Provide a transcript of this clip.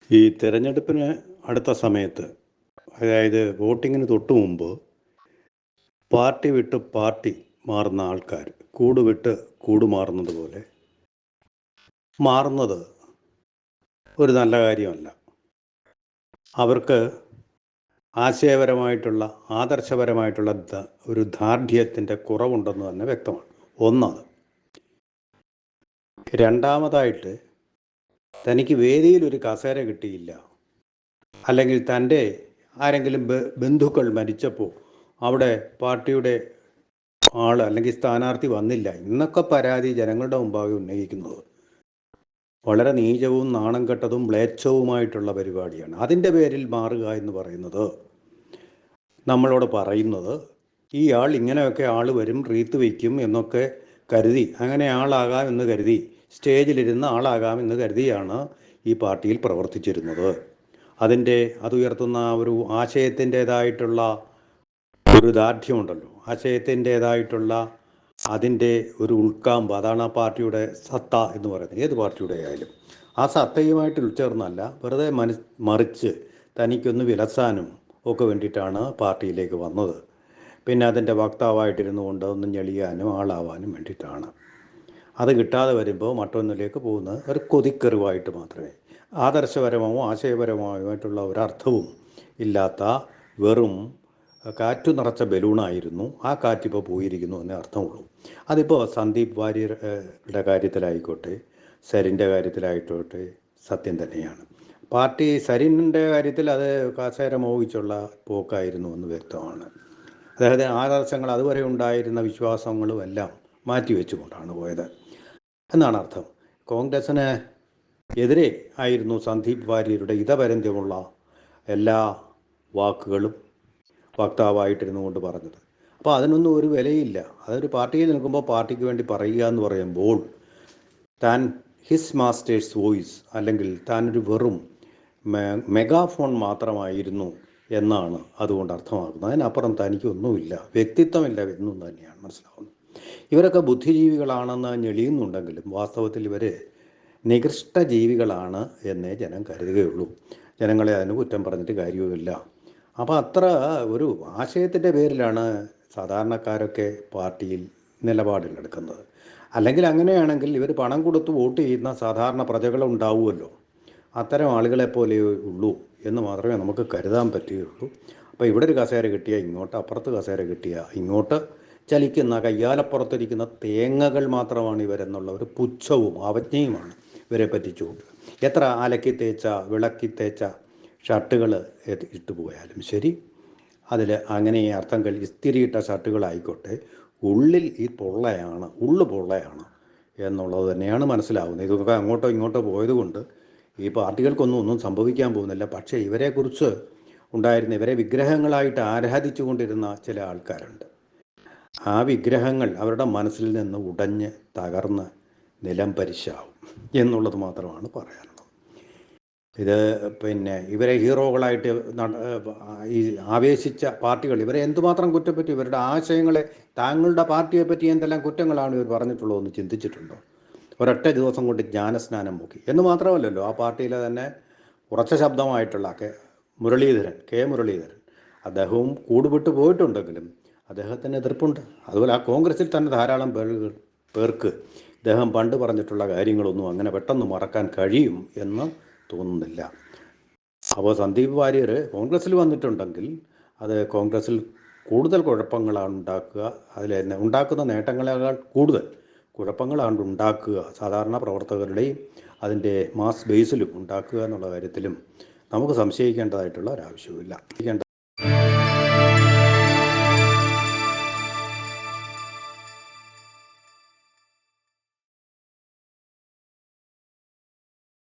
ഈ തിരഞ്ഞെടുപ്പിന് അടുത്ത സമയത്ത്, അതായത് വോട്ടിങ്ങിന് തൊട്ട് മുമ്പ്, പാർട്ടി വിട്ട് പാർട്ടി മാറുന്ന ആൾക്കാർ കൂട് വിട്ട് കൂട് മാറുന്നത് പോലെ മാറുന്നത് ഒരു നല്ല കാര്യമല്ല. അവർക്ക് ആശയപരമായിട്ടുള്ള ആദർശപരമായിട്ടുള്ള ഒരു ദാർഢ്യത്തിൻ്റെ കുറവുണ്ടെന്ന് തന്നെ വ്യക്തമാണ്. ഒന്നത്. രണ്ടാമതായിട്ട്, തനിക്ക് വേദിയിൽ ഒരു കസേര കിട്ടിയില്ല, അല്ലെങ്കിൽ തൻ്റെ ആരെങ്കിലും ബന്ധുക്കൾ മരിച്ചപ്പോൾ അവിടെ പാർട്ടിയുടെ ആൾ അല്ലെങ്കിൽ സ്ഥാനാർത്ഥി വന്നില്ല എന്നൊക്കെ പരാതി ജനങ്ങളുടെ മുമ്പാകെ ഉന്നയിക്കുന്നത് വളരെ നീചവും നാണം കെട്ടതും മ്ലേച്ഛവുമായിട്ടുള്ള പരിപാടിയാണ്. അതിൻ്റെ പേരിൽ മാറുക എന്ന് പറയുന്നത്, നമ്മളോട് പറയുന്നത്, ഈ ആൾ ഇങ്ങനെയൊക്കെ ആൾ വരും, റീത്ത് വയ്ക്കും എന്നൊക്കെ കരുതി, അങ്ങനെ ആളാകാം എന്ന് കരുതി, സ്റ്റേജിലിരുന്ന ആളാകാം എന്ന് കരുതിയാണ് ഈ പാർട്ടിയിൽ പ്രവർത്തിച്ചിരുന്നത്. അതുയർത്തുന്ന ഒരു ആശയത്തിൻ്റേതായിട്ടുള്ള ഒരു ദാർഢ്യമുണ്ടല്ലോ, ആശയത്തിൻ്റേതായിട്ടുള്ള അതിൻ്റെ ഒരു ഉൾക്കാമ്പ്, അതാണ് ആ പാർട്ടിയുടെ സത്ത എന്ന് പറയുന്നത്. ഏത് പാർട്ടിയുടെ ആയാലും ആ സത്തയുമായിട്ട് ഉൾച്ചേർന്നല്ല, വെറുതെ മറിച്ച് തനിക്കൊന്ന് വിലസാനും ഒക്കെ വേണ്ടിയിട്ടാണ് പാർട്ടിയിലേക്ക് വന്നത്. പിന്നെ അതിൻ്റെ വക്താവായിട്ടിരുന്നു കൊണ്ട് ഒന്ന് ഞെളിയാനും ആളാവാനും വേണ്ടിയിട്ടാണ്. അത് കിട്ടാതെ വരുമ്പോൾ മറ്റൊന്നിലേക്ക് പോകുന്നത് ഒരു കൊതിക്കെറിവായിട്ട് മാത്രമേ, ആദർശപരമോ ആശയപരമായിട്ടുള്ള ഒരർത്ഥവും ഇല്ലാത്ത വെറും കാറ്റു നിറച്ച ബലൂണായിരുന്നു. ആ കാറ്റിപ്പോൾ പോയിരിക്കുന്നു എന്നേ അർത്ഥമുള്ളൂ. അതിപ്പോൾ സന്ദീപ് വാര്യരുടെ കാര്യത്തിലായിക്കോട്ടെ, സരിൻ്റെ കാര്യത്തിലായിക്കോട്ടെ സത്യം തന്നെയാണ്. പാർട്ടി സരിൻ്റെ കാര്യത്തിൽ അത് കസേര മോഹിച്ചുള്ള പോക്കായിരുന്നു എന്ന് വ്യക്തമാണ്. അതായത് ആദർശങ്ങൾ, അതുവരെ ഉണ്ടായിരുന്ന വിശ്വാസങ്ങളും എല്ലാം മാറ്റിവെച്ചുകൊണ്ടാണ് പോയത് എന്നാണ് അർത്ഥം. കോൺഗ്രസ്സിന് എതിരെ ആയിരുന്നു സന്ദീപ് വാര്യരുടെ ഇതപര്യന്തമുള്ള എല്ലാ വാക്കുകളും വക്താവായിട്ടിരുന്നു കൊണ്ട് പറഞ്ഞത്. അപ്പോൾ അതിനൊന്നും ഒരു വിലയില്ല. അതൊരു പാർട്ടിയിൽ നിൽക്കുമ്പോൾ പാർട്ടിക്ക് വേണ്ടി പറയുക എന്ന് പറയുമ്പോൾ താൻ ഹിസ് മാസ്റ്റേഴ്സ് വോയിസ്, അല്ലെങ്കിൽ താനൊരു വെറും മെഗാഫോൺ മാത്രമായിരുന്നു എന്നാണ് അതുകൊണ്ട് അർത്ഥമാക്കുന്നത്. അതിനപ്പുറം തനിക്കൊന്നുമില്ല, വ്യക്തിത്വമില്ല എന്നും തന്നെയാണ് മനസ്സിലാവുന്നത്. ഇവരൊക്കെ ബുദ്ധിജീവികളാണെന്ന് ഞെളിയുന്നുണ്ടെങ്കിലും വാസ്തവത്തിൽ ഇവർ നികൃഷ്ട ജീവികളാണ് എന്നേ ജനം കരുതുകയുള്ളൂ. ജനങ്ങളെ അതിന് കുറ്റം പറഞ്ഞിട്ട് കാര്യവുമില്ല. അപ്പോൾ അത്ര ഒരു ആശയത്തിൻ്റെ പേരിലാണ് സാധാരണക്കാരൊക്കെ പാർട്ടിയിൽ നിലപാടുകളെടുക്കുന്നത്. അല്ലെങ്കിൽ അങ്ങനെയാണെങ്കിൽ ഇവർ പണം കൊടുത്ത് വോട്ട് ചെയ്യുന്ന സാധാരണ പ്രജകളുണ്ടാവുമല്ലോ, അത്തരം ആളുകളെപ്പോലെ ഉള്ളൂ എന്ന് മാത്രമേ നമുക്ക് കരുതാൻ പറ്റുകയുള്ളൂ. അപ്പോൾ ഇവിടെ ഒരു കസേര കിട്ടിയാൽ ഇങ്ങോട്ട്, അപ്പുറത്ത് കസേര കിട്ടിയാൽ ഇങ്ങോട്ട് ചലിക്കുന്ന കയ്യാലപ്പുറത്തിരിക്കുന്ന തേങ്ങകൾ മാത്രമാണ് ഇവരെന്നുള്ള ഒരു പുച്ഛവും അവജ്ഞയുമാണ് ഇവരെ പറ്റിച്ചു. എത്ര അലക്കി തേച്ച വിളക്കി തേച്ച ഷർട്ടുകൾ ഇട്ട് പോയാലും ശരി, അതിൽ അങ്ങനെ അർത്ഥം ഇസ്തിരിയിട്ട ഷർട്ടുകളായിക്കോട്ടെ, ഉള്ളിൽ ഈ പൊള്ളയാണ്, ഉള്ളു പൊള്ളയാണ് എന്നുള്ളത് തന്നെയാണ് മനസ്സിലാവുന്നത്. ഇതൊക്കെ അങ്ങോട്ടോ ഇങ്ങോട്ടോ പോയതുകൊണ്ട് ഈ പാർട്ടികൾക്കൊന്നും സംഭവിക്കാൻ പോകുന്നില്ല. പക്ഷേ ഇവരെക്കുറിച്ച് ഉണ്ടായിരുന്ന, ഇവരെ വിഗ്രഹങ്ങളായിട്ട് ആരാധിച്ചു കൊണ്ടിരുന്ന ചില ആൾക്കാരുണ്ട്. ആ വിഗ്രഹങ്ങൾ അവരുടെ മനസ്സിൽ നിന്ന് ഉടഞ്ഞ് തകർന്ന് നിലം പരിശാവും എന്നുള്ളത് മാത്രമാണ് പറയാനുള്ളത്. ഇത് ഇവരെ ഹീറോകളായിട്ട് ഈ ആവേശിച്ച പാർട്ടികൾ ഇവരെ എന്തുമാത്രം കുറ്റപ്പറ്റി, ഇവരുടെ ആശയങ്ങളെ, താങ്കളുടെ പാർട്ടിയെ പറ്റി എന്തെല്ലാം കുറ്റങ്ങളാണ് ഇവർ പറഞ്ഞിട്ടുള്ളതെന്ന് ചിന്തിച്ചിട്ടുണ്ടോ? ഒരൊറ്റ ദിവസം കൊണ്ട് ജ്ഞാനസ്നാനം മുക്കി എന്ന് മാത്രമല്ലല്ലോ, ആ പാർട്ടിയിലെ തന്നെ ഉറച്ച ശബ്ദമായിട്ടുള്ള കെ മുരളീധരൻ, അദ്ദേഹവും കൂടുവിട്ട് പോയിട്ടുണ്ടെങ്കിലും അദ്ദേഹത്തിന് എതിർപ്പുണ്ട്. അതുപോലെ ആ കോൺഗ്രസിൽ തന്നെ ധാരാളം പേർക്ക് അദ്ദേഹം പണ്ട് പറഞ്ഞിട്ടുള്ള കാര്യങ്ങളൊന്നും അങ്ങനെ പെട്ടെന്ന് മറക്കാൻ കഴിയും എന്ന് തോന്നുന്നില്ല. അപ്പോൾ സന്ദീപ് വാര്യർ കോൺഗ്രസ്സിൽ വന്നിട്ടുണ്ടെങ്കിൽ അത് കോൺഗ്രസ്സിൽ കൂടുതൽ കുഴപ്പങ്ങളാണ് ഉണ്ടാക്കുക. അതിൽ തന്നെ ഉണ്ടാക്കുന്ന നേട്ടങ്ങളേക്കാൾ കൂടുതൽ കുഴപ്പങ്ങളാണ് ഉണ്ടാക്കുക. സാധാരണ പ്രവർത്തകരുടെയും അതിൻ്റെ മാസ് ബേസിലും ഉണ്ടാക്കുക എന്നുള്ള കാര്യത്തിലും നമുക്ക് സംശയിക്കേണ്ടതായിട്ടുള്ള ഒരാവശ്യമില്ല.